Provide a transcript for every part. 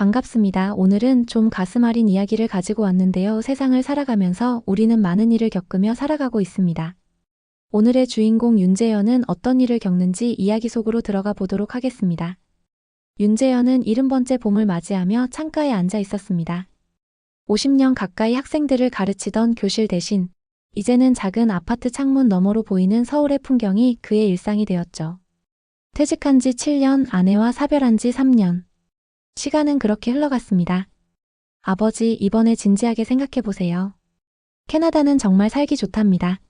반갑습니다. 오늘은 좀 가슴 아린 이야기를 가지고 왔는데요. 세상을 살아가면서 우리는 많은 일을 겪으며 살아가고 있습니다. 오늘의 주인공 윤재현은 어떤 일을 겪는지 이야기 속으로 들어가 보도록 하겠습니다. 윤재현은 70번째 봄을 맞이하며 창가에 앉아 있었습니다. 50년 가까이 학생들을 가르치던 교실 대신 이제는 작은 아파트 창문 너머로 보이는 서울의 풍경이 그의 일상이 되었죠. 퇴직한 지 7년, 아내와 사별한 지 3년. 시간은 그렇게 흘러갔습니다. 아버지, 이번에 진지하게 생각해 보세요. 캐나다는 정말 살기 좋답니다.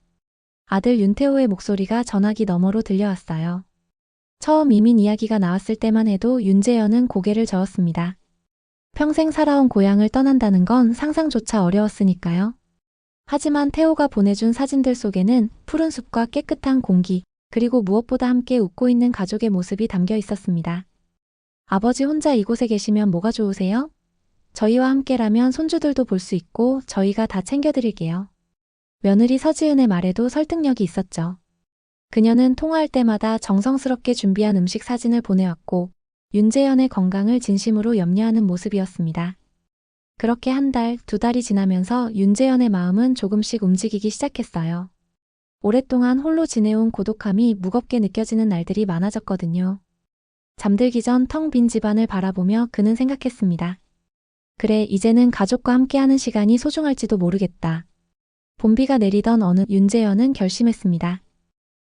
아들 윤태호의 목소리가 전화기 너머로 들려왔어요. 처음 이민 이야기가 나왔을 때만 해도 윤재현은 고개를 저었습니다. 평생 살아온 고향을 떠난다는 건 상상조차 어려웠으니까요. 하지만 태호가 보내준 사진들 속에는 푸른 숲과 깨끗한 공기, 그리고 무엇보다 함께 웃고 있는 가족의 모습이 담겨 있었습니다. 아버지 혼자 이곳에 계시면 뭐가 좋으세요? 저희와 함께라면 손주들도 볼 수 있고 저희가 다 챙겨드릴게요. 며느리 서지은의 말에도 설득력이 있었죠. 그녀는 통화할 때마다 정성스럽게 준비한 음식 사진을 보내왔고 윤재현의 건강을 진심으로 염려하는 모습이었습니다. 그렇게 한 달, 두 달이 지나면서 윤재현의 마음은 조금씩 움직이기 시작했어요. 오랫동안 홀로 지내온 고독함이 무겁게 느껴지는 날들이 많아졌거든요. 잠들기 전 텅 빈 집안을 바라보며 그는 생각했습니다. 그래, 이제는 가족과 함께하는 시간이 소중할지도 모르겠다. 봄비가 내리던 어느 윤재현은 결심했습니다.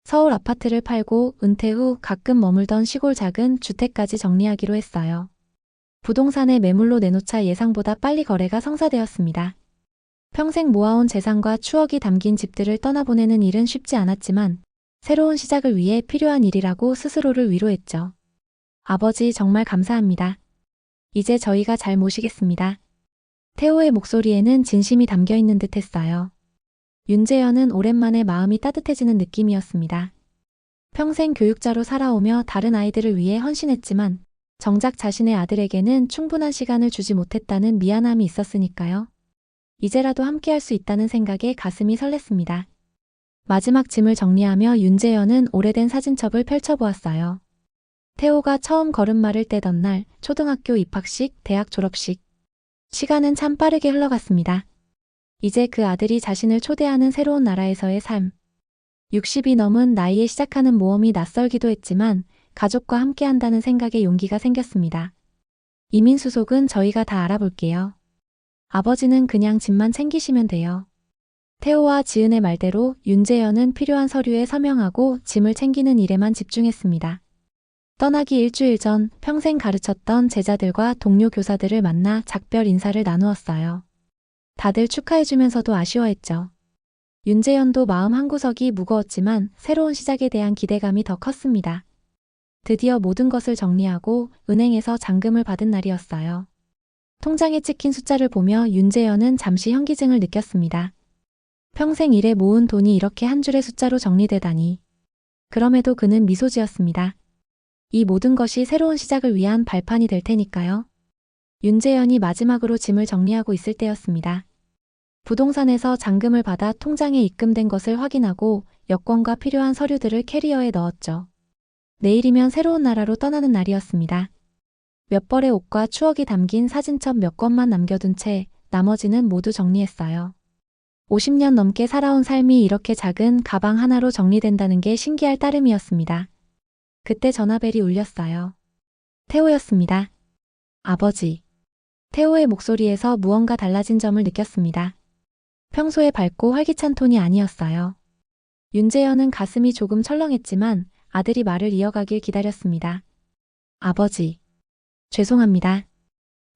서울 아파트를 팔고 은퇴 후 가끔 머물던 시골 작은 주택까지 정리하기로 했어요. 부동산에 매물로 내놓자 예상보다 빨리 거래가 성사되었습니다. 평생 모아온 재산과 추억이 담긴 집들을 떠나보내는 일은 쉽지 않았지만 새로운 시작을 위해 필요한 일이라고 스스로를 위로했죠. 아버지, 정말 감사합니다. 이제 저희가 잘 모시겠습니다. 태호의 목소리에는 진심이 담겨 있는 듯 했어요. 윤재현은 오랜만에 마음이 따뜻해지는 느낌이었습니다. 평생 교육자로 살아오며 다른 아이들을 위해 헌신했지만 정작 자신의 아들에게는 충분한 시간을 주지 못했다는 미안함이 있었으니까요. 이제라도 함께할 수 있다는 생각에 가슴이 설렜습니다. 마지막 짐을 정리하며 윤재현은 오래된 사진첩을 펼쳐보았어요. 태호가 처음 걸음마를 떼던 날, 초등학교 입학식, 대학 졸업식. 시간은 참 빠르게 흘러갔습니다. 이제 그 아들이 자신을 초대하는 새로운 나라에서의 삶. 60이 넘은 나이에 시작하는 모험이 낯설기도 했지만 가족과 함께한다는 생각에 용기가 생겼습니다. 이민 수속은 저희가 다 알아볼게요. 아버지는 그냥 짐만 챙기시면 돼요. 태호와 지은의 말대로 윤재현은 필요한 서류에 서명하고 짐을 챙기는 일에만 집중했습니다. 떠나기 일주일 전 평생 가르쳤던 제자들과 동료 교사들을 만나 작별 인사를 나누었어요. 다들 축하해주면서도 아쉬워했죠. 윤재현도 마음 한구석이 무거웠지만 새로운 시작에 대한 기대감이 더 컸습니다. 드디어 모든 것을 정리하고 은행에서 잔금을 받은 날이었어요. 통장에 찍힌 숫자를 보며 윤재현은 잠시 현기증을 느꼈습니다. 평생 일에 모은 돈이 이렇게 한 줄의 숫자로 정리되다니. 그럼에도 그는 미소 지었습니다. 이 모든 것이 새로운 시작을 위한 발판이 될 테니까요. 윤재현이 마지막으로 짐을 정리하고 있을 때였습니다. 부동산에서 잔금을 받아 통장에 입금된 것을 확인하고 여권과 필요한 서류들을 캐리어에 넣었죠. 내일이면 새로운 나라로 떠나는 날이었습니다. 몇 벌의 옷과 추억이 담긴 사진첩 몇 권만 남겨둔 채 나머지는 모두 정리했어요. 50년 넘게 살아온 삶이 이렇게 작은 가방 하나로 정리된다는 게 신기할 따름이었습니다. 그때 전화벨이 울렸어요. 태호였습니다. 아버지. 태호의 목소리에서 무언가 달라진 점을 느꼈습니다. 평소에 밝고 활기찬 톤이 아니었어요. 윤재현은 가슴이 조금 철렁했지만 아들이 말을 이어가길 기다렸습니다. 아버지. 죄송합니다.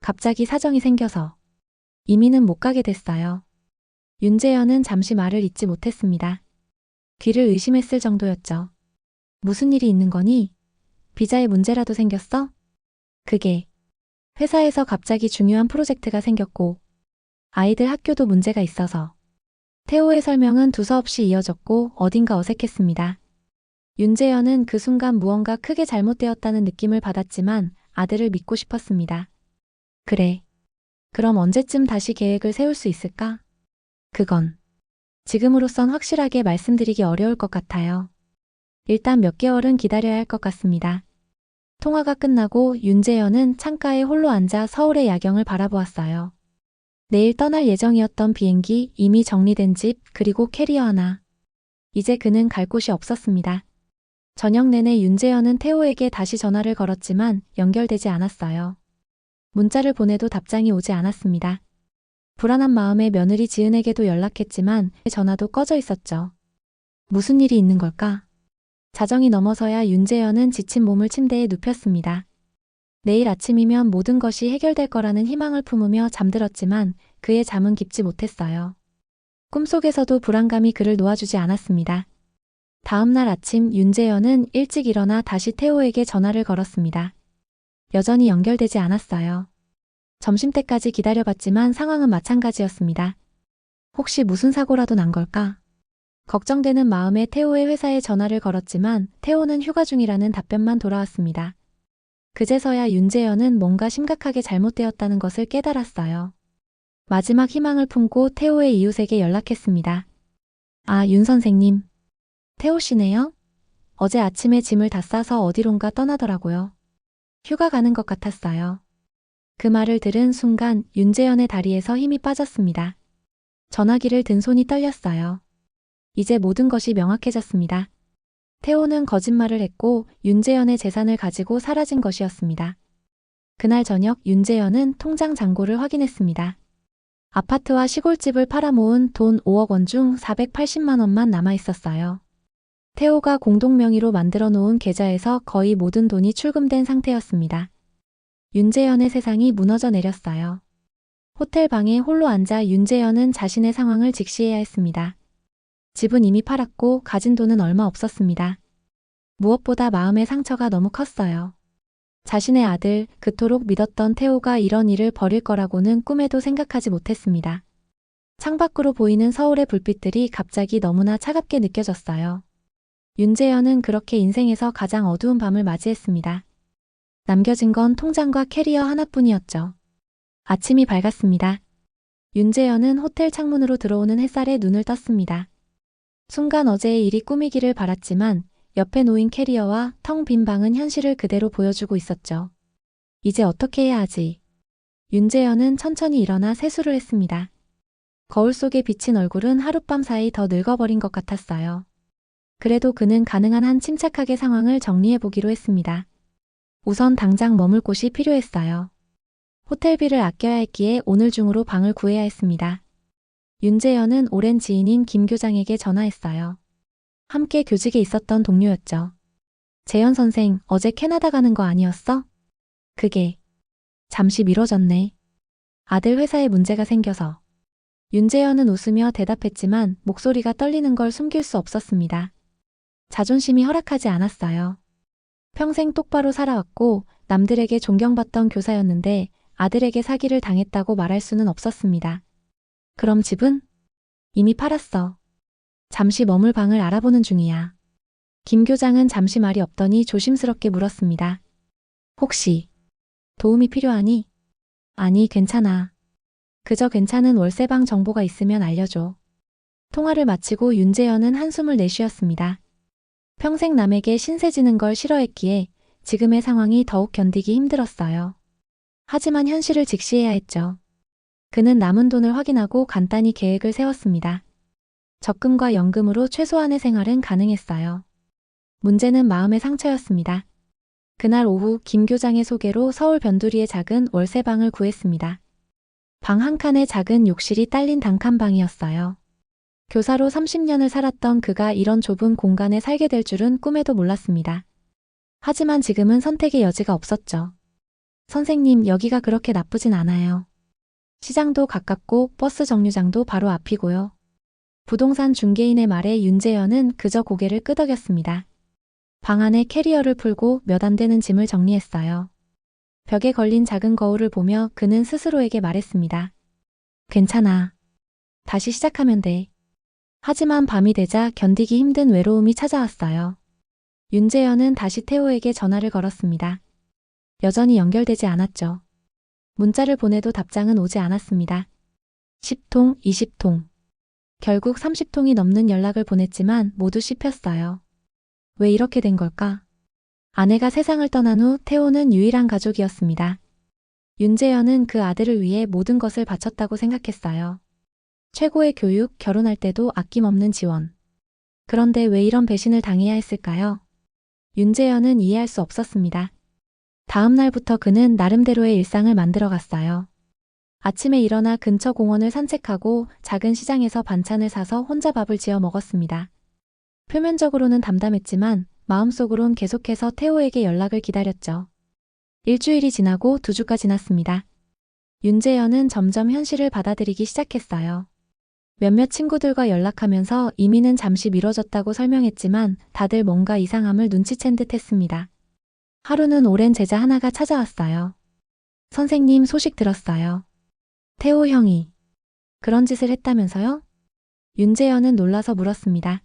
갑자기 사정이 생겨서. 이민은 못 가게 됐어요. 윤재현은 잠시 말을 잇지 못했습니다. 귀를 의심했을 정도였죠. 무슨 일이 있는 거니? 비자에 문제라도 생겼어? 그게 회사에서 갑자기 중요한 프로젝트가 생겼고 아이들 학교도 문제가 있어서. 태호의 설명은 두서없이 이어졌고 어딘가 어색했습니다. 윤재현은 그 순간 무언가 크게 잘못되었다는 느낌을 받았지만 아들을 믿고 싶었습니다. 그래. 그럼 언제쯤 다시 계획을 세울 수 있을까? 그건 지금으로선 확실하게 말씀드리기 어려울 것 같아요. 일단 몇 개월은 기다려야 할 것 같습니다. 통화가 끝나고 윤재현은 창가에 홀로 앉아 서울의 야경을 바라보았어요. 내일 떠날 예정이었던 비행기, 이미 정리된 집, 그리고 캐리어 하나. 이제 그는 갈 곳이 없었습니다. 저녁 내내 윤재현은 태호에게 다시 전화를 걸었지만 연결되지 않았어요. 문자를 보내도 답장이 오지 않았습니다. 불안한 마음에 며느리 지은에게도 연락했지만 전화도 꺼져 있었죠. 무슨 일이 있는 걸까? 자정이 넘어서야 윤재현은 지친 몸을 침대에 눕혔습니다. 내일 아침이면 모든 것이 해결될 거라는 희망을 품으며 잠들었지만 그의 잠은 깊지 못했어요. 꿈속에서도 불안감이 그를 놓아주지 않았습니다. 다음 날 아침 윤재현은 일찍 일어나 다시 태호에게 전화를 걸었습니다. 여전히 연결되지 않았어요. 점심때까지 기다려봤지만 상황은 마찬가지였습니다. 혹시 무슨 사고라도 난 걸까? 걱정되는 마음에 태호의 회사에 전화를 걸었지만 태호는 휴가 중이라는 답변만 돌아왔습니다. 그제서야 윤재현은 뭔가 심각하게 잘못되었다는 것을 깨달았어요. 마지막 희망을 품고 태호의 이웃에게 연락했습니다. 아, 윤 선생님. 태호 씨네요? 어제 아침에 짐을 다 싸서 어디론가 떠나더라고요. 휴가 가는 것 같았어요. 그 말을 들은 순간 윤재현의 다리에서 힘이 빠졌습니다. 전화기를 든 손이 떨렸어요. 이제 모든 것이 명확해졌습니다. 태호는 거짓말을 했고 윤재현의 재산을 가지고 사라진 것이었습니다. 그날 저녁 윤재현은 통장 잔고를 확인했습니다. 아파트와 시골집을 팔아 모은 돈 5억 원 중 480만 원만 남아 있었어요. 태호가 공동명의로 만들어 놓은 계좌에서 거의 모든 돈이 출금된 상태였습니다. 윤재현의 세상이 무너져 내렸어요. 호텔 방에 홀로 앉아 윤재현은 자신의 상황을 직시해야 했습니다. 집은 이미 팔았고 가진 돈은 얼마 없었습니다. 무엇보다 마음의 상처가 너무 컸어요. 자신의 아들, 그토록 믿었던 태호가 이런 일을 벌일 거라고는 꿈에도 생각하지 못했습니다. 창밖으로 보이는 서울의 불빛들이 갑자기 너무나 차갑게 느껴졌어요. 윤재현은 그렇게 인생에서 가장 어두운 밤을 맞이했습니다. 남겨진 건 통장과 캐리어 하나뿐이었죠. 아침이 밝았습니다. 윤재현은 호텔 창문으로 들어오는 햇살에 눈을 떴습니다. 순간 어제의 일이 꿈이기를 바랐지만 옆에 놓인 캐리어와 텅 빈 방은 현실을 그대로 보여주고 있었죠. 이제 어떻게 해야 하지? 윤재현은 천천히 일어나 세수를 했습니다. 거울 속에 비친 얼굴은 하룻밤 사이 더 늙어버린 것 같았어요. 그래도 그는 가능한 한 침착하게 상황을 정리해보기로 했습니다. 우선 당장 머물 곳이 필요했어요. 호텔비를 아껴야 했기에 오늘 중으로 방을 구해야 했습니다. 윤재현은 오랜 지인인 김 교장에게 전화했어요. 함께 교직에 있었던 동료였죠. 재현 선생, 어제 캐나다 가는 거 아니었어? 그게 잠시 미뤄졌네. 아들 회사에 문제가 생겨서. 윤재현은 웃으며 대답했지만 목소리가 떨리는 걸 숨길 수 없었습니다. 자존심이 허락하지 않았어요. 평생 똑바로 살아왔고 남들에게 존경받던 교사였는데 아들에게 사기를 당했다고 말할 수는 없었습니다. 그럼 집은? 이미 팔았어. 잠시 머물 방을 알아보는 중이야. 김 교장은 잠시 말이 없더니 조심스럽게 물었습니다. 혹시 도움이 필요하니? 아니, 괜찮아. 그저 괜찮은 월세방 정보가 있으면 알려줘. 통화를 마치고 윤재현은 한숨을 내쉬었습니다. 평생 남에게 신세 지는 걸 싫어했기에 지금의 상황이 더욱 견디기 힘들었어요. 하지만 현실을 직시해야 했죠. 그는 남은 돈을 확인하고 간단히 계획을 세웠습니다. 적금과 연금으로 최소한의 생활은 가능했어요. 문제는 마음의 상처였습니다. 그날 오후 김 교장의 소개로 서울 변두리의 작은 월세방을 구했습니다. 방 한 칸에 작은 욕실이 딸린 단칸방이었어요. 교사로 30년을 살았던 그가 이런 좁은 공간에 살게 될 줄은 꿈에도 몰랐습니다. 하지만 지금은 선택의 여지가 없었죠. 선생님, 여기가 그렇게 나쁘진 않아요. 시장도 가깝고 버스 정류장도 바로 앞이고요. 부동산 중개인의 말에 윤재현은 그저 고개를 끄덕였습니다. 방 안에 캐리어를 풀고 몇 안 되는 짐을 정리했어요. 벽에 걸린 작은 거울을 보며 그는 스스로에게 말했습니다. 괜찮아. 다시 시작하면 돼. 하지만 밤이 되자 견디기 힘든 외로움이 찾아왔어요. 윤재현은 다시 태호에게 전화를 걸었습니다. 여전히 연결되지 않았죠. 문자를 보내도 답장은 오지 않았습니다. 10통, 20통. 결국 30통이 넘는 연락을 보냈지만 모두 씹혔어요. 왜 이렇게 된 걸까? 아내가 세상을 떠난 후 태호는 유일한 가족이었습니다. 윤재현은 그 아들을 위해 모든 것을 바쳤다고 생각했어요. 최고의 교육, 결혼할 때도 아낌없는 지원. 그런데 왜 이런 배신을 당해야 했을까요? 윤재현은 이해할 수 없었습니다. 다음 날부터 그는 나름대로의 일상을 만들어갔어요. 아침에 일어나 근처 공원을 산책하고 작은 시장에서 반찬을 사서 혼자 밥을 지어 먹었습니다. 표면적으로는 담담했지만 마음속으론 계속해서 태호에게 연락을 기다렸죠. 일주일이 지나고 2주가 지났습니다. 윤재현은 점점 현실을 받아들이기 시작했어요. 몇몇 친구들과 연락하면서 이민은 잠시 미뤄졌다고 설명했지만 다들 뭔가 이상함을 눈치챈 듯 했습니다. 하루는 오랜 제자 하나가 찾아왔어요. 선생님, 소식 들었어요. 태호 형이 그런 짓을 했다면서요? 윤재현은 놀라서 물었습니다.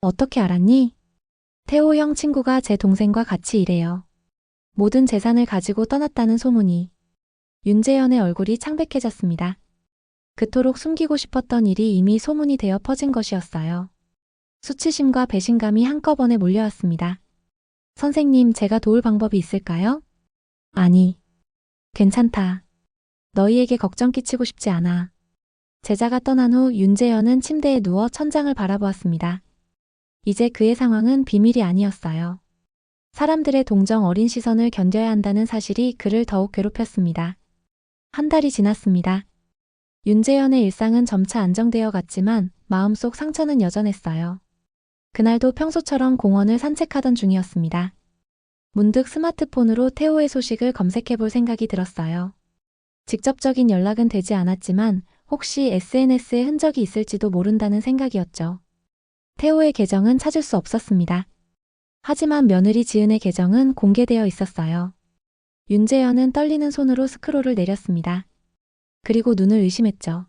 어떻게 알았니? 태호 형 친구가 제 동생과 같이 일해요. 모든 재산을 가지고 떠났다는 소문이. 윤재현의 얼굴이 창백해졌습니다. 그토록 숨기고 싶었던 일이 이미 소문이 되어 퍼진 것이었어요. 수치심과 배신감이 한꺼번에 몰려왔습니다. 선생님, 제가 도울 방법이 있을까요? 아니. 괜찮다. 너희에게 걱정 끼치고 싶지 않아. 제자가 떠난 후 윤재현은 침대에 누워 천장을 바라보았습니다. 이제 그의 상황은 비밀이 아니었어요. 사람들의 동정 어린 시선을 견뎌야 한다는 사실이 그를 더욱 괴롭혔습니다. 한 달이 지났습니다. 윤재현의 일상은 점차 안정되어 갔지만 마음속 상처는 여전했어요. 그날도 평소처럼 공원을 산책하던 중이었습니다. 문득 스마트폰으로 태호의 소식을 검색해볼 생각이 들었어요. 직접적인 연락은 되지 않았지만 혹시 SNS에 흔적이 있을지도 모른다는 생각이었죠. 태호의 계정은 찾을 수 없었습니다. 하지만 며느리 지은의 계정은 공개되어 있었어요. 윤재현은 떨리는 손으로 스크롤을 내렸습니다. 그리고 눈을 의심했죠.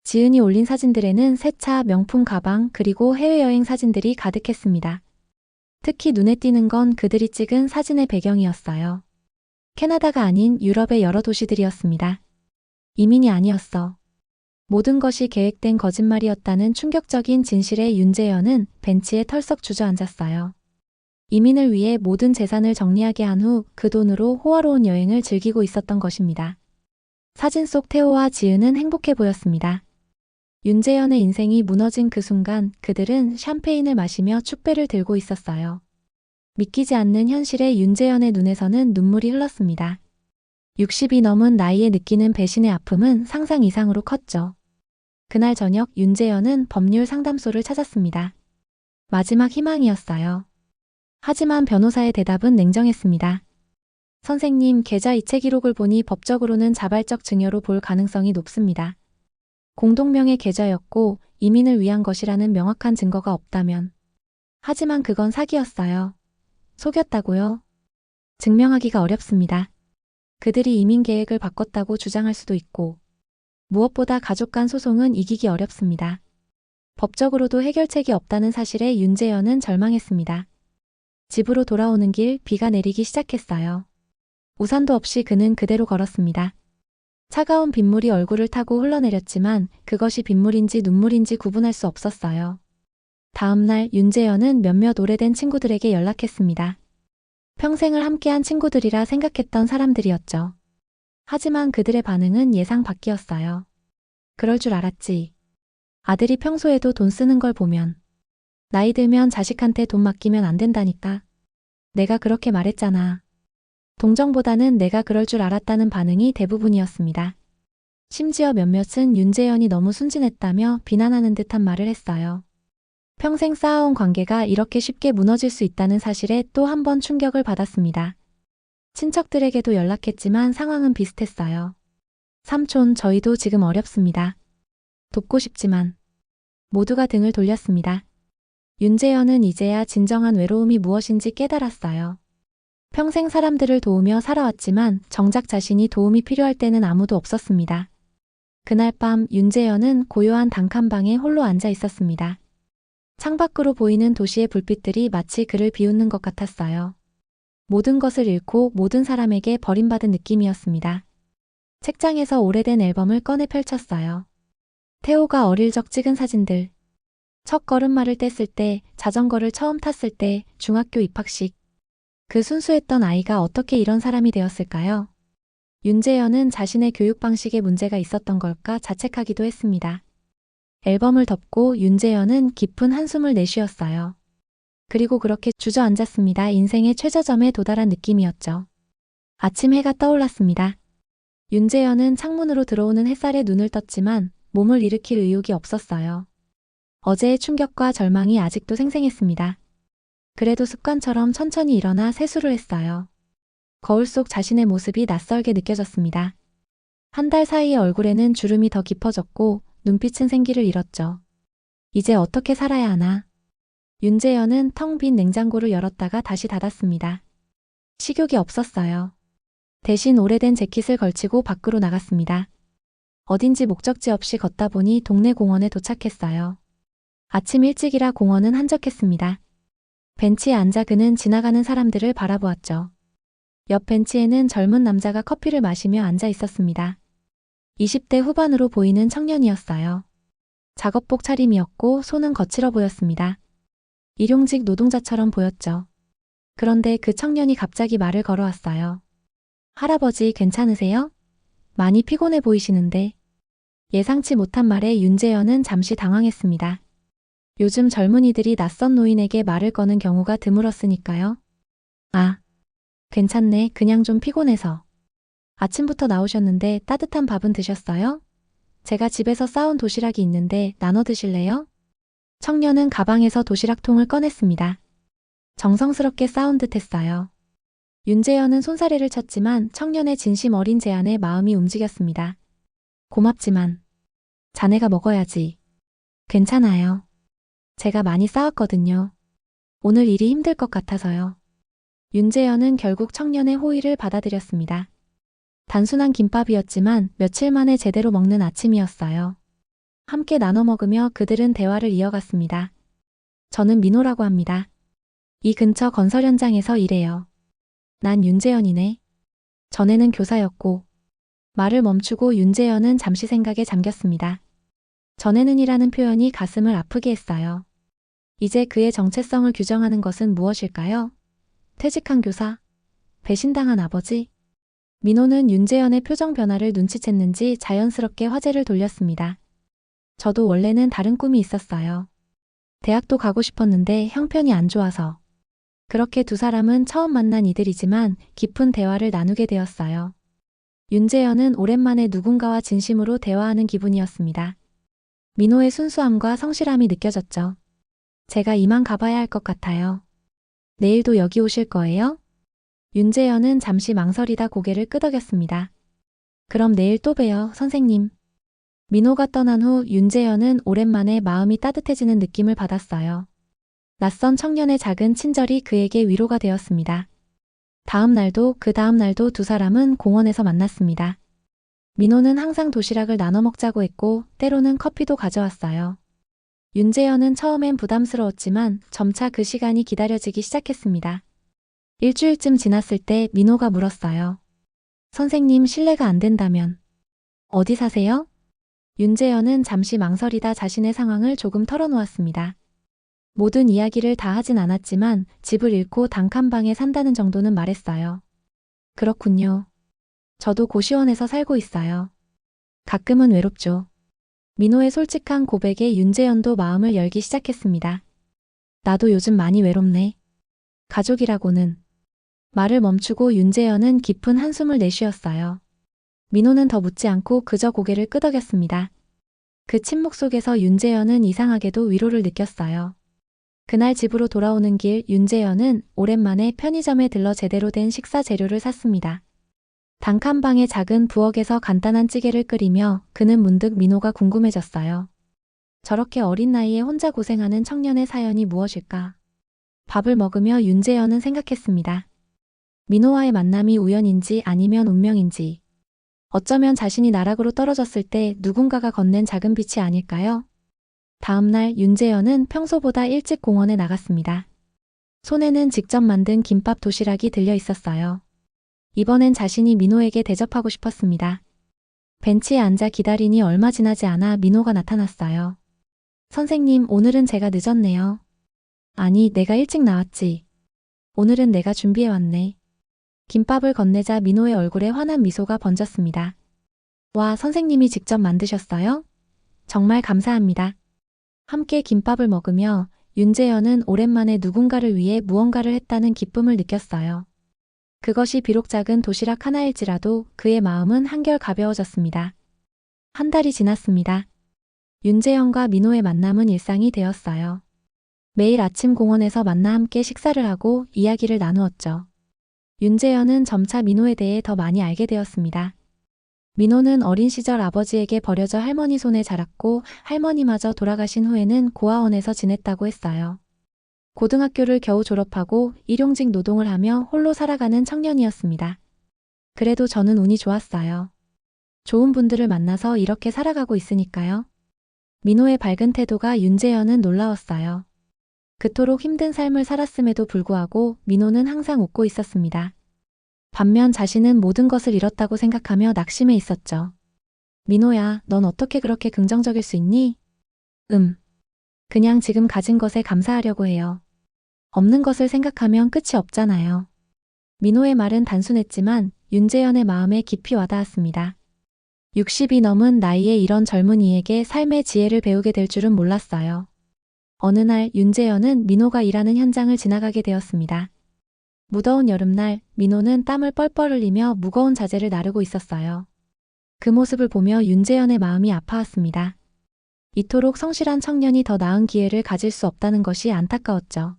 지은이 올린 사진들에는 새 차, 명품 가방, 그리고 해외여행 사진들이 가득했습니다. 특히 눈에 띄는 건 그들이 찍은 사진의 배경이었어요. 캐나다가 아닌 유럽의 여러 도시들이었습니다. 이민이 아니었어. 모든 것이 계획된 거짓말이었다는 충격적인 진실에 윤재현은 벤치에 털썩 주저앉았어요. 이민을 위해 모든 재산을 정리하게 한 후 그 돈으로 호화로운 여행을 즐기고 있었던 것입니다. 사진 속 태호와 지은은 행복해 보였습니다. 윤재현의 인생이 무너진 그 순간 그들은 샴페인을 마시며 축배를 들고 있었어요. 믿기지 않는 현실에 윤재현의 눈에서는 눈물이 흘렀습니다. 60이 넘은 나이에 느끼는 배신의 아픔은 상상 이상으로 컸죠. 그날 저녁 윤재현은 법률 상담소를 찾았습니다. 마지막 희망이었어요. 하지만 변호사의 대답은 냉정했습니다. 선생님, 계좌 이체 기록을 보니 법적으로는 자발적 증여로 볼 가능성이 높습니다. 공동명의 계좌였고 이민을 위한 것이라는 명확한 증거가 없다면. 하지만 그건 사기였어요. 속였다고요? 증명하기가 어렵습니다. 그들이 이민 계획을 바꿨다고 주장할 수도 있고 무엇보다 가족 간 소송은 이기기 어렵습니다. 법적으로도 해결책이 없다는 사실에 윤재현은 절망했습니다. 집으로 돌아오는 길 비가 내리기 시작했어요. 우산도 없이 그는 그대로 걸었습니다. 차가운 빗물이 얼굴을 타고 흘러내렸지만 그것이 빗물인지 눈물인지 구분할 수 없었어요. 다음 날 윤재현은 몇몇 오래된 친구들에게 연락했습니다. 평생을 함께한 친구들이라 생각했던 사람들이었죠. 하지만 그들의 반응은 예상 밖이었어요. 그럴 줄 알았지. 아들이 평소에도 돈 쓰는 걸 보면. 나이 들면 자식한테 돈 맡기면 안 된다니까. 내가 그렇게 말했잖아. 동정보다는 내가 그럴 줄 알았다는 반응이 대부분이었습니다. 심지어 몇몇은 윤재현이 너무 순진했다며 비난하는 듯한 말을 했어요. 평생 쌓아온 관계가 이렇게 쉽게 무너질 수 있다는 사실에 또 한 번 충격을 받았습니다. 친척들에게도 연락했지만 상황은 비슷했어요. 삼촌, 저희도 지금 어렵습니다. 돕고 싶지만. 모두가 등을 돌렸습니다. 윤재현은 이제야 진정한 외로움이 무엇인지 깨달았어요. 평생 사람들을 도우며 살아왔지만 정작 자신이 도움이 필요할 때는 아무도 없었습니다. 그날 밤 윤재현은 고요한 단칸방에 홀로 앉아 있었습니다. 창밖으로 보이는 도시의 불빛들이 마치 그를 비웃는 것 같았어요. 모든 것을 잃고 모든 사람에게 버림받은 느낌이었습니다. 책장에서 오래된 앨범을 꺼내 펼쳤어요. 태호가 어릴 적 찍은 사진들. 첫 걸음마를 뗐을 때, 자전거를 처음 탔을 때, 중학교 입학식. 그 순수했던 아이가 어떻게 이런 사람이 되었을까요? 윤재현은 자신의 교육 방식에 문제가 있었던 걸까 자책하기도 했습니다. 앨범을 덮고 윤재현은 깊은 한숨을 내쉬었어요. 그리고 그렇게 주저앉았습니다. 인생의 최저점에 도달한 느낌이었죠. 아침 해가 떠올랐습니다. 윤재현은 창문으로 들어오는 햇살에 눈을 떴지만 몸을 일으킬 의욕이 없었어요. 어제의 충격과 절망이 아직도 생생했습니다. 그래도 습관처럼 천천히 일어나 세수를 했어요. 거울 속 자신의 모습이 낯설게 느껴졌습니다. 한 달 사이에 얼굴에는 주름이 더 깊어졌고 눈빛은 생기를 잃었죠. 이제 어떻게 살아야 하나? 윤재현은 텅 빈 냉장고를 열었다가 다시 닫았습니다. 식욕이 없었어요. 대신 오래된 재킷을 걸치고 밖으로 나갔습니다. 어딘지 목적지 없이 걷다 보니 동네 공원에 도착했어요. 아침 일찍이라 공원은 한적했습니다. 벤치에 앉아 그는 지나가는 사람들을 바라보았죠. 옆 벤치에는 젊은 남자가 커피를 마시며 앉아 있었습니다. 20대 후반으로 보이는 청년이었어요. 작업복 차림이었고 손은 거칠어 보였습니다. 일용직 노동자처럼 보였죠. 그런데 그 청년이 갑자기 말을 걸어왔어요. 할아버지 괜찮으세요? 많이 피곤해 보이시는데. 예상치 못한 말에 윤재현은 잠시 당황했습니다. 요즘 젊은이들이 낯선 노인에게 말을 거는 경우가 드물었으니까요. 아, 괜찮네. 그냥 좀 피곤해서. 아침부터 나오셨는데 따뜻한 밥은 드셨어요? 제가 집에서 싸온 도시락이 있는데 나눠 드실래요? 청년은 가방에서 도시락통을 꺼냈습니다. 정성스럽게 싸운 듯 했어요. 윤재현은 손사래를 쳤지만 청년의 진심 어린 제안에 마음이 움직였습니다. 고맙지만 자네가 먹어야지. 괜찮아요. 제가 많이 싸웠거든요. 오늘 일이 힘들 것 같아서요. 윤재현은 결국 청년의 호의를 받아들였습니다. 단순한 김밥이었지만 며칠 만에 제대로 먹는 아침이었어요. 함께 나눠 먹으며 그들은 대화를 이어갔습니다. 저는 민호라고 합니다. 이 근처 건설 현장에서 일해요. 난 윤재현이네. 전에는 교사였고. 말을 멈추고 윤재현은 잠시 생각에 잠겼습니다. 전에는이라는 표현이 가슴을 아프게 했어요. 이제 그의 정체성을 규정하는 것은 무엇일까요? 퇴직한 교사? 배신당한 아버지? 민호는 윤재현의 표정 변화를 눈치챘는지 자연스럽게 화제를 돌렸습니다. 저도 원래는 다른 꿈이 있었어요. 대학도 가고 싶었는데 형편이 안 좋아서. 그렇게 두 사람은 처음 만난 이들이지만 깊은 대화를 나누게 되었어요. 윤재현은 오랜만에 누군가와 진심으로 대화하는 기분이었습니다. 민호의 순수함과 성실함이 느껴졌죠. 제가 이만 가봐야 할 것 같아요. 내일도 여기 오실 거예요? 윤재현은 잠시 망설이다 고개를 끄덕였습니다. 그럼 내일 또 봬요, 선생님. 민호가 떠난 후 윤재현은 오랜만에 마음이 따뜻해지는 느낌을 받았어요. 낯선 청년의 작은 친절이 그에게 위로가 되었습니다. 다음 날도 그 다음 날도 두 사람은 공원에서 만났습니다. 민호는 항상 도시락을 나눠 먹자고 했고 때로는 커피도 가져왔어요. 윤재현은 처음엔 부담스러웠지만 점차 그 시간이 기다려지기 시작했습니다. 일주일쯤 지났을 때 민호가 물었어요. 선생님 실례가 안 된다면 어디 사세요? 윤재현은 잠시 망설이다 자신의 상황을 조금 털어놓았습니다. 모든 이야기를 다 하진 않았지만 집을 잃고 단칸방에 산다는 정도는 말했어요. 그렇군요. 저도 고시원에서 살고 있어요. 가끔은 외롭죠. 민호의 솔직한 고백에 윤재현도 마음을 열기 시작했습니다. 나도 요즘 많이 외롭네. 가족이라고는. 말을 멈추고 윤재현은 깊은 한숨을 내쉬었어요. 민호는 더 묻지 않고 그저 고개를 끄덕였습니다. 그 침묵 속에서 윤재현은 이상하게도 위로를 느꼈어요. 그날 집으로 돌아오는 길 윤재현은 오랜만에 편의점에 들러 제대로 된 식사 재료를 샀습니다. 단칸방의 작은 부엌에서 간단한 찌개를 끓이며 그는 문득 민호가 궁금해졌어요. 저렇게 어린 나이에 혼자 고생하는 청년의 사연이 무엇일까? 밥을 먹으며 윤재현은 생각했습니다. 민호와의 만남이 우연인지 아니면 운명인지. 어쩌면 자신이 나락으로 떨어졌을 때 누군가가 건넨 작은 빛이 아닐까요? 다음 날 윤재현은 평소보다 일찍 공원에 나갔습니다. 손에는 직접 만든 김밥 도시락이 들려 있었어요. 이번엔 자신이 민호에게 대접하고 싶었습니다. 벤치에 앉아 기다리니 얼마 지나지 않아 민호가 나타났어요. 선생님, 오늘은 제가 늦었네요. 아니, 내가 일찍 나왔지. 오늘은 내가 준비해왔네. 김밥을 건네자 민호의 얼굴에 환한 미소가 번졌습니다. 와, 선생님이 직접 만드셨어요? 정말 감사합니다. 함께 김밥을 먹으며 윤재현은 오랜만에 누군가를 위해 무언가를 했다는 기쁨을 느꼈어요. 그것이 비록 작은 도시락 하나일지라도 그의 마음은 한결 가벼워졌습니다. 한 달이 지났습니다. 윤재현과 민호의 만남은 일상이 되었어요. 매일 아침 공원에서 만나 함께 식사를 하고 이야기를 나누었죠. 윤재현은 점차 민호에 대해 더 많이 알게 되었습니다. 민호는 어린 시절 아버지에게 버려져 할머니 손에 자랐고 할머니마저 돌아가신 후에는 고아원에서 지냈다고 했어요. 고등학교를 겨우 졸업하고 일용직 노동을 하며 홀로 살아가는 청년이었습니다. 그래도 저는 운이 좋았어요. 좋은 분들을 만나서 이렇게 살아가고 있으니까요. 민호의 밝은 태도가 윤재현은 놀라웠어요. 그토록 힘든 삶을 살았음에도 불구하고 민호는 항상 웃고 있었습니다. 반면 자신은 모든 것을 잃었다고 생각하며 낙심해 있었죠. 민호야, 넌 어떻게 그렇게 긍정적일 수 있니? 그냥 지금 가진 것에 감사하려고 해요. 없는 것을 생각하면 끝이 없잖아요. 민호의 말은 단순했지만 윤재현의 마음에 깊이 와닿았습니다. 60이 넘은 나이에 이런 젊은이에게 삶의 지혜를 배우게 될 줄은 몰랐어요. 어느 날 윤재현은 민호가 일하는 현장을 지나가게 되었습니다. 무더운 여름날 민호는 땀을 뻘뻘 흘리며 무거운 자재를 나르고 있었어요. 그 모습을 보며 윤재현의 마음이 아파왔습니다. 이토록 성실한 청년이 더 나은 기회를 가질 수 없다는 것이 안타까웠죠.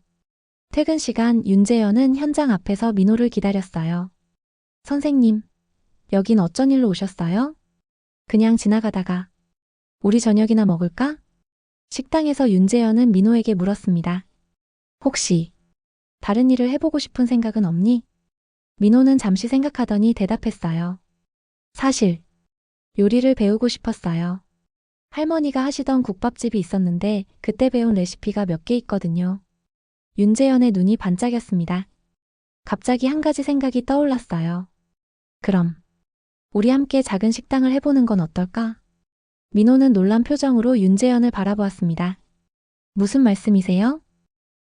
퇴근 시간 윤재현은 현장 앞에서 민호를 기다렸어요. 선생님, 여긴 어쩐 일로 오셨어요? 그냥 지나가다가. 우리 저녁이나 먹을까? 식당에서 윤재현은 민호에게 물었습니다. 혹시 다른 일을 해보고 싶은 생각은 없니? 민호는 잠시 생각하더니 대답했어요. 사실 요리를 배우고 싶었어요. 할머니가 하시던 국밥집이 있었는데 그때 배운 레시피가 몇 개 있거든요. 윤재현의 눈이 반짝였습니다. 갑자기 한 가지 생각이 떠올랐어요. 그럼 우리 함께 작은 식당을 해보는 건 어떨까? 민호는 놀란 표정으로 윤재현을 바라보았습니다. 무슨 말씀이세요?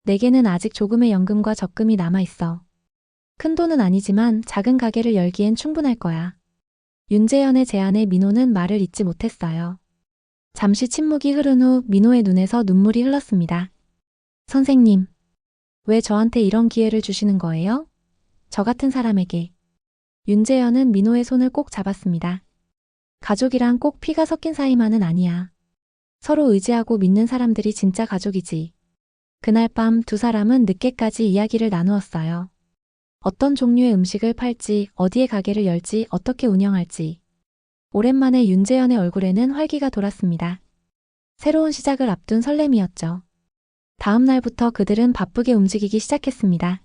내게는 아직 조금의 연금과 적금이 남아있어. 큰 돈은 아니지만 작은 가게를 열기엔 충분할 거야. 윤재현의 제안에 민호는 말을 잇지 못했어요. 잠시 침묵이 흐른 후 민호의 눈에서 눈물이 흘렀습니다. 선생님, 왜 저한테 이런 기회를 주시는 거예요? 저 같은 사람에게. 윤재현은 민호의 손을 꼭 잡았습니다. 가족이란 꼭 피가 섞인 사이만은 아니야. 서로 의지하고 믿는 사람들이 진짜 가족이지. 그날 밤 두 사람은 늦게까지 이야기를 나누었어요. 어떤 종류의 음식을 팔지, 어디에 가게를 열지, 어떻게 운영할지. 오랜만에 윤재현의 얼굴에는 활기가 돌았습니다. 새로운 시작을 앞둔 설렘이었죠. 다음 날부터 그들은 바쁘게 움직이기 시작했습니다.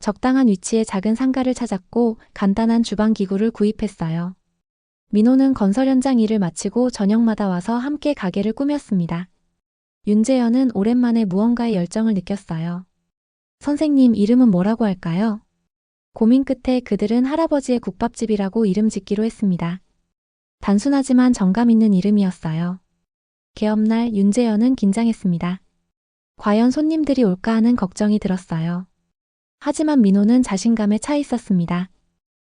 적당한 위치에 작은 상가를 찾았고 간단한 주방 기구를 구입했어요. 민호는 건설 현장 일을 마치고 저녁마다 와서 함께 가게를 꾸몄습니다. 윤재현은 오랜만에 무언가에 열정을 느꼈어요. 선생님, 이름은 뭐라고 할까요? 고민 끝에 그들은 할아버지의 국밥집이라고 이름 짓기로 했습니다. 단순하지만 정감 있는 이름이었어요. 개업날 윤재현은 긴장했습니다. 과연 손님들이 올까 하는 걱정이 들었어요. 하지만 민호는 자신감에 차 있었습니다.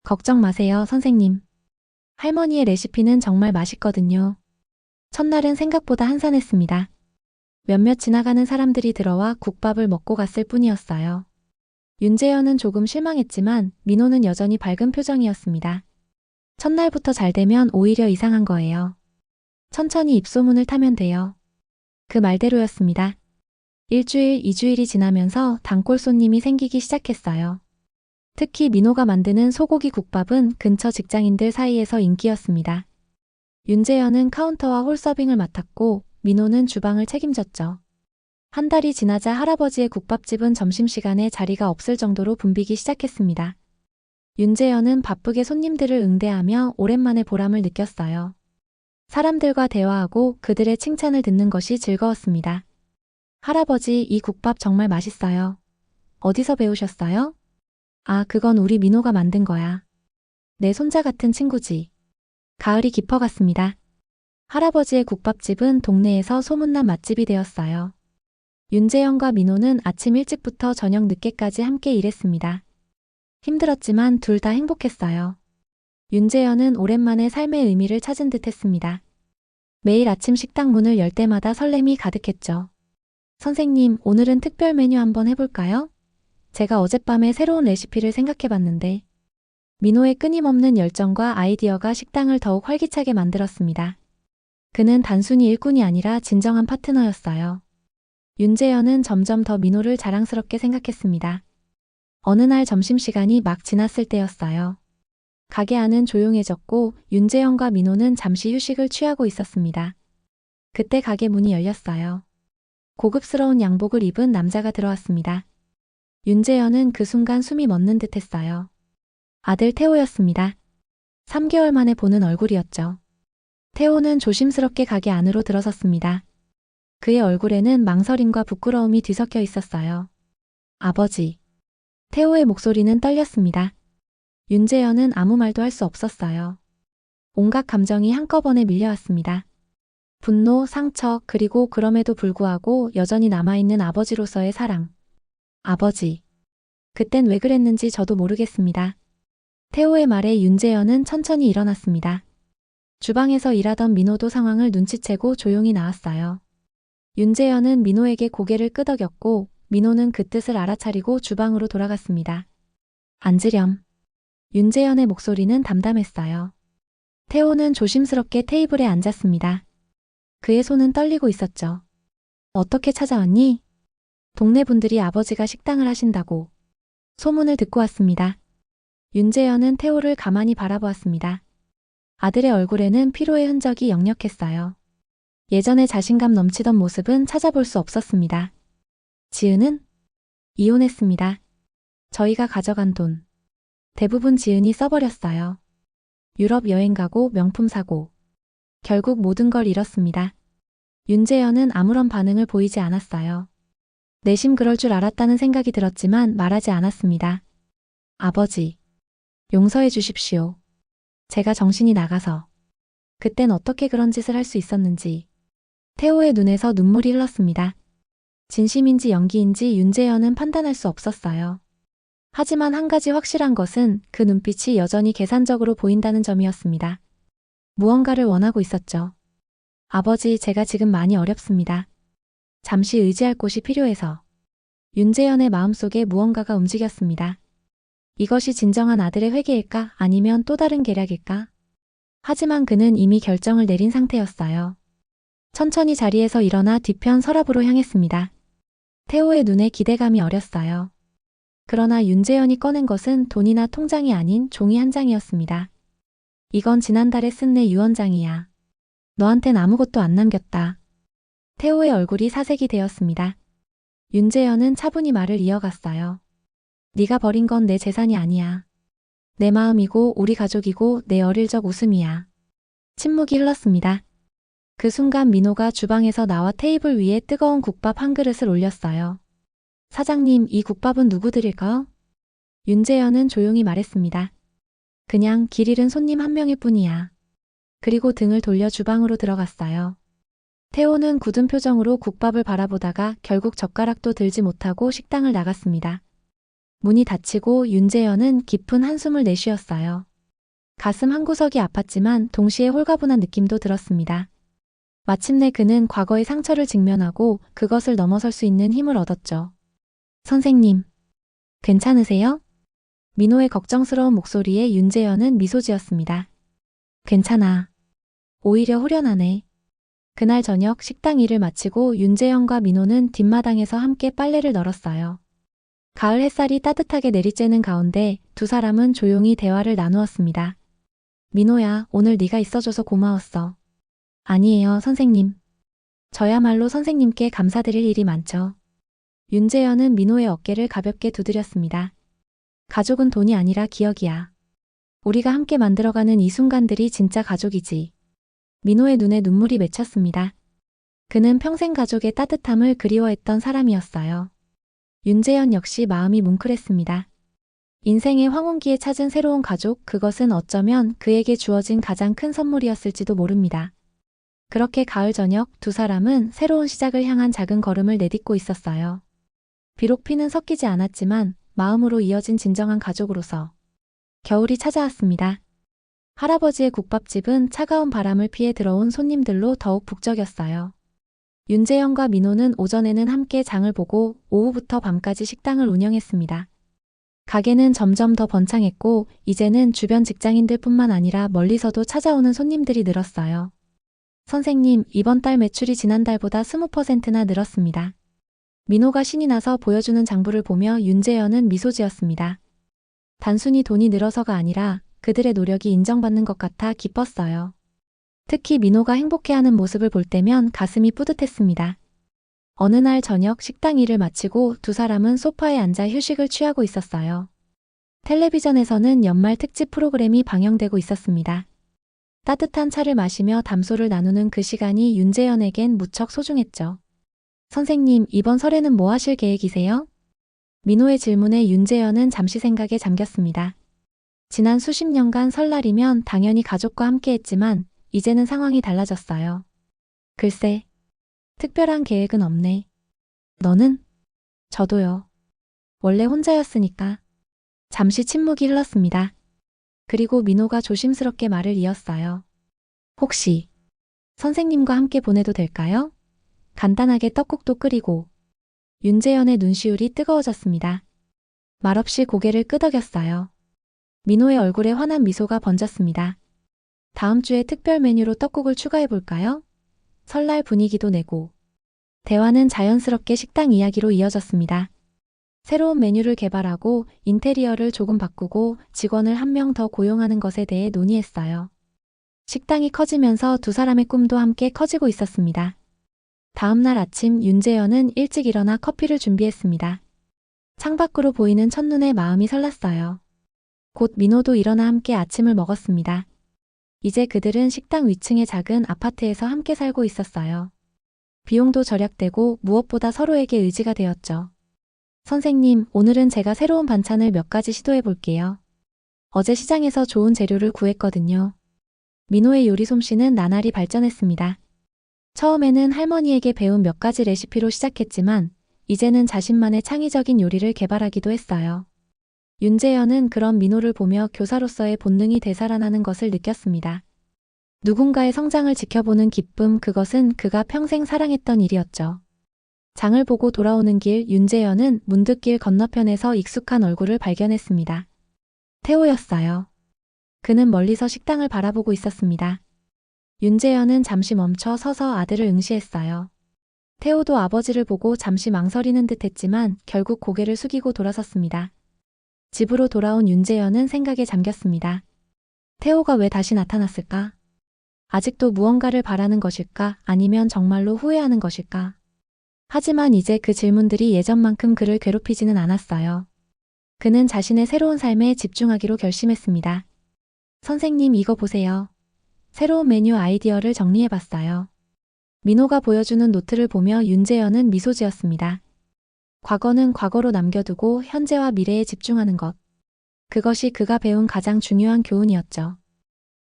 걱정 마세요, 선생님. 할머니의 레시피는 정말 맛있거든요. 첫날은 생각보다 한산했습니다. 몇몇 지나가는 사람들이 들어와 국밥을 먹고 갔을 뿐이었어요. 윤재현은 조금 실망했지만 민호는 여전히 밝은 표정이었습니다. 첫날부터 잘 되면 오히려 이상한 거예요. 천천히 입소문을 타면 돼요. 그 말대로였습니다. 일주일, 2주일이 지나면서 단골 손님이 생기기 시작했어요. 특히 민호가 만드는 소고기 국밥은 근처 직장인들 사이에서 인기였습니다. 윤재현은 카운터와 홀서빙을 맡았고 민호는 주방을 책임졌죠. 한 달이 지나자 할아버지의 국밥집은 점심시간에 자리가 없을 정도로 붐비기 시작했습니다. 윤재현은 바쁘게 손님들을 응대하며 오랜만에 보람을 느꼈어요. 사람들과 대화하고 그들의 칭찬을 듣는 것이 즐거웠습니다. 할아버지, 이 국밥 정말 맛있어요. 어디서 배우셨어요? 아, 그건 우리 민호가 만든 거야. 내 손자 같은 친구지. 가을이 깊어갔습니다. 할아버지의 국밥집은 동네에서 소문난 맛집이 되었어요. 윤재현과 민호는 아침 일찍부터 저녁 늦게까지 함께 일했습니다. 힘들었지만 둘 다 행복했어요. 윤재현은 오랜만에 삶의 의미를 찾은 듯 했습니다. 매일 아침 식당 문을 열 때마다 설렘이 가득했죠. 선생님, 오늘은 특별 메뉴 한번 해볼까요? 제가 어젯밤에 새로운 레시피를 생각해봤는데 민호의 끊임없는 열정과 아이디어가 식당을 더욱 활기차게 만들었습니다. 그는 단순히 일꾼이 아니라 진정한 파트너였어요. 윤재현은 점점 더 민호를 자랑스럽게 생각했습니다. 어느 날 점심시간이 막 지났을 때였어요. 가게 안은 조용해졌고 윤재현과 민호는 잠시 휴식을 취하고 있었습니다. 그때 가게 문이 열렸어요. 고급스러운 양복을 입은 남자가 들어왔습니다. 윤재현은 그 순간 숨이 멎는 듯 했어요. 아들 태호였습니다. 3개월 만에 보는 얼굴이었죠. 태호는 조심스럽게 가게 안으로 들어섰습니다. 그의 얼굴에는 망설임과 부끄러움이 뒤섞여 있었어요. 아버지. 태호의 목소리는 떨렸습니다. 윤재현은 아무 말도 할 수 없었어요. 온갖 감정이 한꺼번에 밀려왔습니다. 분노, 상처, 그리고 그럼에도 불구하고 여전히 남아있는 아버지로서의 사랑. 아버지. 그땐 왜 그랬는지 저도 모르겠습니다. 태호의 말에 윤재현은 천천히 일어났습니다. 주방에서 일하던 민호도 상황을 눈치채고 조용히 나왔어요. 윤재현은 민호에게 고개를 끄덕였고 민호는 그 뜻을 알아차리고 주방으로 돌아갔습니다. 앉으렴. 윤재현의 목소리는 담담했어요. 태호는 조심스럽게 테이블에 앉았습니다. 그의 손은 떨리고 있었죠. 어떻게 찾아왔니? 동네 분들이 아버지가 식당을 하신다고 소문을 듣고 왔습니다. 윤재현은 태호를 가만히 바라보았습니다. 아들의 얼굴에는 피로의 흔적이 역력했어요. 예전에 자신감 넘치던 모습은 찾아볼 수 없었습니다. 지은은? 이혼했습니다. 저희가 가져간 돈. 대부분 지은이 써버렸어요. 유럽 여행 가고 명품 사고. 결국 모든 걸 잃었습니다. 윤재현은 아무런 반응을 보이지 않았어요. 내심 그럴 줄 알았다는 생각이 들었지만 말하지 않았습니다. 아버지. 용서해 주십시오. 제가 정신이 나가서. 그땐 어떻게 그런 짓을 할 수 있었는지. 태호의 눈에서 눈물이 흘렀습니다. 진심인지 연기인지 윤재현은 판단할 수 없었어요. 하지만 한 가지 확실한 것은 그 눈빛이 여전히 계산적으로 보인다는 점이었습니다. 무언가를 원하고 있었죠. 아버지, 제가 지금 많이 어렵습니다. 잠시 의지할 곳이 필요해서. 윤재현의 마음속에 무언가가 움직였습니다. 이것이 진정한 아들의 회개일까 아니면 또 다른 계략일까? 하지만 그는 이미 결정을 내린 상태였어요. 천천히 자리에서 일어나 뒤편 서랍으로 향했습니다. 태호의 눈에 기대감이 어렸어요. 그러나 윤재현이 꺼낸 것은 돈이나 통장이 아닌 종이 한 장이었습니다. 이건 지난달에 쓴 내 유언장이야. 너한텐 아무것도 안 남겼다. 태호의 얼굴이 사색이 되었습니다. 윤재현은 차분히 말을 이어갔어요. 네가 버린 건 내 재산이 아니야. 내 마음이고 우리 가족이고 내 어릴 적 웃음이야. 침묵이 흘렀습니다. 그 순간 민호가 주방에서 나와 테이블 위에 뜨거운 국밥 한 그릇을 올렸어요. 사장님, 이 국밥은 누구 드릴까요? 윤재현은 조용히 말했습니다. 그냥 길 잃은 손님 한 명일 뿐이야. 그리고 등을 돌려 주방으로 들어갔어요. 태호는 굳은 표정으로 국밥을 바라보다가 결국 젓가락도 들지 못하고 식당을 나갔습니다. 문이 닫히고 윤재현은 깊은 한숨을 내쉬었어요. 가슴 한구석이 아팠지만 동시에 홀가분한 느낌도 들었습니다. 마침내 그는 과거의 상처를 직면하고 그것을 넘어설 수 있는 힘을 얻었죠. 선생님, 괜찮으세요? 민호의 걱정스러운 목소리에 윤재현은 미소 지었습니다. 괜찮아. 오히려 후련하네. 그날 저녁 식당 일을 마치고 윤재현과 민호는 뒷마당에서 함께 빨래를 널었어요. 가을 햇살이 따뜻하게 내리쬐는 가운데 두 사람은 조용히 대화를 나누었습니다. 민호야, 오늘 네가 있어줘서 고마웠어. 아니에요, 선생님. 저야말로 선생님께 감사드릴 일이 많죠. 윤재현은 민호의 어깨를 가볍게 두드렸습니다. 가족은 돈이 아니라 기억이야. 우리가 함께 만들어가는 이 순간들이 진짜 가족이지. 민호의 눈에 눈물이 맺혔습니다. 그는 평생 가족의 따뜻함을 그리워했던 사람이었어요. 윤재현 역시 마음이 뭉클했습니다. 인생의 황혼기에 찾은 새로운 가족, 그것은 어쩌면 그에게 주어진 가장 큰 선물이었을지도 모릅니다. 그렇게 가을 저녁 두 사람은 새로운 시작을 향한 작은 걸음을 내딛고 있었어요. 비록 피는 섞이지 않았지만 마음으로 이어진 진정한 가족으로서 겨울이 찾아왔습니다. 할아버지의 국밥집은 차가운 바람을 피해 들어온 손님들로 더욱 북적였어요. 윤재현과 민호는 오전에는 함께 장을 보고 오후부터 밤까지 식당을 운영했습니다. 가게는 점점 더 번창했고 이제는 주변 직장인들뿐만 아니라 멀리서도 찾아오는 손님들이 늘었어요. 선생님, 이번 달 매출이 지난달보다 20%나 늘었습니다. 민호가 신이 나서 보여주는 장부를 보며 윤재현은 미소 지었습니다. 단순히 돈이 늘어서가 아니라 그들의 노력이 인정받는 것 같아 기뻤어요. 특히 민호가 행복해하는 모습을 볼 때면 가슴이 뿌듯했습니다. 어느 날 저녁 식당 일을 마치고 두 사람은 소파에 앉아 휴식을 취하고 있었어요. 텔레비전에서는 연말 특집 프로그램이 방영되고 있었습니다. 따뜻한 차를 마시며 담소를 나누는 그 시간이 윤재현에겐 무척 소중했죠. 선생님, 이번 설에는 뭐 하실 계획이세요? 민호의 질문에 윤재현은 잠시 생각에 잠겼습니다. 지난 수십 년간 설날이면 당연히 가족과 함께 했지만 이제는 상황이 달라졌어요. 글쎄, 특별한 계획은 없네. 너는? 저도요. 원래 혼자였으니까. 잠시 침묵이 흘렀습니다. 그리고 민호가 조심스럽게 말을 이었어요. 혹시 선생님과 함께 보내도 될까요? 간단하게 떡국도 끓이고. 윤재현의 눈시울이 뜨거워졌습니다. 말없이 고개를 끄덕였어요. 민호의 얼굴에 환한 미소가 번졌습니다. 다음 주에 특별 메뉴로 떡국을 추가해 볼까요? 설날 분위기도 내고. 대화는 자연스럽게 식당 이야기로 이어졌습니다. 새로운 메뉴를 개발하고 인테리어를 조금 바꾸고 직원을 한 명 더 고용하는 것에 대해 논의했어요. 식당이 커지면서 두 사람의 꿈도 함께 커지고 있었습니다. 다음 날 아침 윤재현은 일찍 일어나 커피를 준비했습니다. 창밖으로 보이는 첫눈에 마음이 설렜어요. 곧 민호도 일어나 함께 아침을 먹었습니다. 이제 그들은 식당 위층의 작은 아파트에서 함께 살고 있었어요. 비용도 절약되고 무엇보다 서로에게 의지가 되었죠. 선생님, 오늘은 제가 새로운 반찬을 몇 가지 시도해 볼게요. 어제 시장에서 좋은 재료를 구했거든요. 민호의 요리 솜씨는 나날이 발전했습니다. 처음에는 할머니에게 배운 몇 가지 레시피로 시작했지만 이제는 자신만의 창의적인 요리를 개발하기도 했어요. 윤재현은 그런 민호를 보며 교사로서의 본능이 되살아나는 것을 느꼈습니다. 누군가의 성장을 지켜보는 기쁨, 그것은 그가 평생 사랑했던 일이었죠. 장을 보고 돌아오는 길, 윤재현은 문득 길 건너편에서 익숙한 얼굴을 발견했습니다. 태호였어요. 그는 멀리서 식당을 바라보고 있었습니다. 윤재현은 잠시 멈춰 서서 아들을 응시했어요. 태호도 아버지를 보고 잠시 망설이는 듯 했지만 결국 고개를 숙이고 돌아섰습니다. 집으로 돌아온 윤재현은 생각에 잠겼습니다. 태호가 왜 다시 나타났을까? 아직도 무언가를 바라는 것일까? 아니면 정말로 후회하는 것일까? 하지만 이제 그 질문들이 예전만큼 그를 괴롭히지는 않았어요. 그는 자신의 새로운 삶에 집중하기로 결심했습니다. 선생님, 이거 보세요. 새로운 메뉴 아이디어를 정리해봤어요. 민호가 보여주는 노트를 보며 윤재현은 미소 지었습니다. 과거는 과거로 남겨두고 현재와 미래에 집중하는 것. 그것이 그가 배운 가장 중요한 교훈이었죠.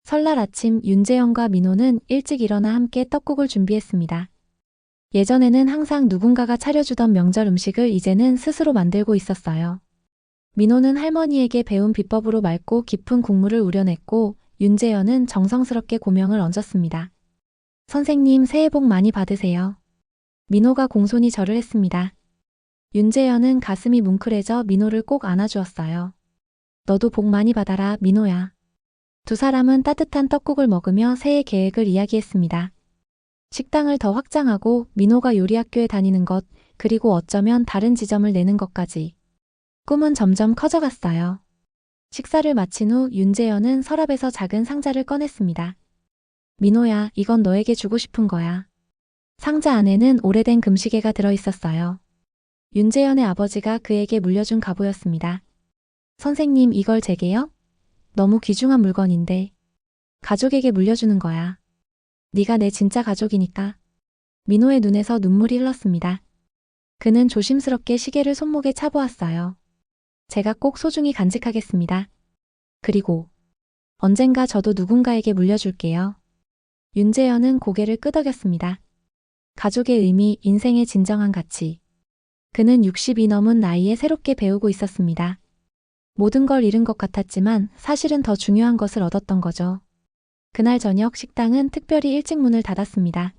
설날 아침 윤재현과 민호는 일찍 일어나 함께 떡국을 준비했습니다. 예전에는 항상 누군가가 차려주던 명절 음식을 이제는 스스로 만들고 있었어요. 민호는 할머니에게 배운 비법으로 맑고 깊은 국물을 우려냈고 윤재현은 정성스럽게 고명을 얹었습니다. 선생님, 새해 복 많이 받으세요. 민호가 공손히 절을 했습니다. 윤재현은 가슴이 뭉클해져 민호를 꼭 안아주었어요. 너도 복 많이 받아라, 민호야. 두 사람은 따뜻한 떡국을 먹으며 새해 계획을 이야기했습니다. 식당을 더 확장하고 민호가 요리학교에 다니는 것, 그리고 어쩌면 다른 지점을 내는 것까지. 꿈은 점점 커져갔어요. 식사를 마친 후 윤재현은 서랍에서 작은 상자를 꺼냈습니다. 민호야, 이건 너에게 주고 싶은 거야. 상자 안에는 오래된 금시계가 들어있었어요. 윤재현의 아버지가 그에게 물려준 가보였습니다. 선생님, 이걸 제게요? 너무 귀중한 물건인데. 가족에게 물려주는 거야. 네가 내 진짜 가족이니까. 민호의 눈에서 눈물이 흘렀습니다. 그는 조심스럽게 시계를 손목에 차보았어요. 제가 꼭 소중히 간직하겠습니다. 그리고 언젠가 저도 누군가에게 물려줄게요. 윤재현은 고개를 끄덕였습니다. 가족의 의미, 인생의 진정한 가치. 그는 60이 넘은 나이에 새롭게 배우고 있었습니다. 모든 걸 잃은 것 같았지만 사실은 더 중요한 것을 얻었던 거죠. 그날 저녁 식당은 특별히 일찍 문을 닫았습니다.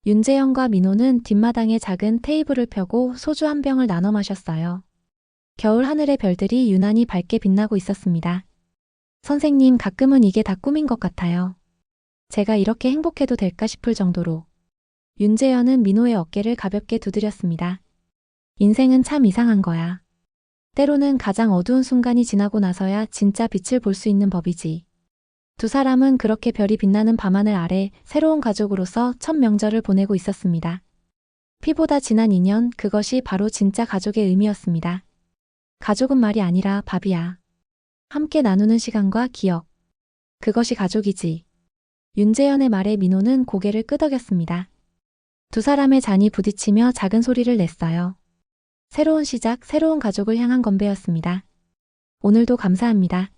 윤재현과 민호는 뒷마당에 작은 테이블을 펴고 소주 한 병을 나눠 마셨어요. 겨울 하늘의 별들이 유난히 밝게 빛나고 있었습니다. 선생님, 가끔은 이게 다 꿈인 것 같아요. 제가 이렇게 행복해도 될까 싶을 정도로. 윤재현은 민호의 어깨를 가볍게 두드렸습니다. 인생은 참 이상한 거야. 때로는 가장 어두운 순간이 지나고 나서야 진짜 빛을 볼 수 있는 법이지. 두 사람은 그렇게 별이 빛나는 밤하늘 아래 새로운 가족으로서 첫 명절을 보내고 있었습니다. 피보다 진한 인연, 그것이 바로 진짜 가족의 의미였습니다. 가족은 말이 아니라 밥이야. 함께 나누는 시간과 기억. 그것이 가족이지. 윤재현의 말에 민호는 고개를 끄덕였습니다. 두 사람의 잔이 부딪히며 작은 소리를 냈어요. 새로운 시작, 새로운 가족을 향한 건배였습니다. 오늘도 감사합니다.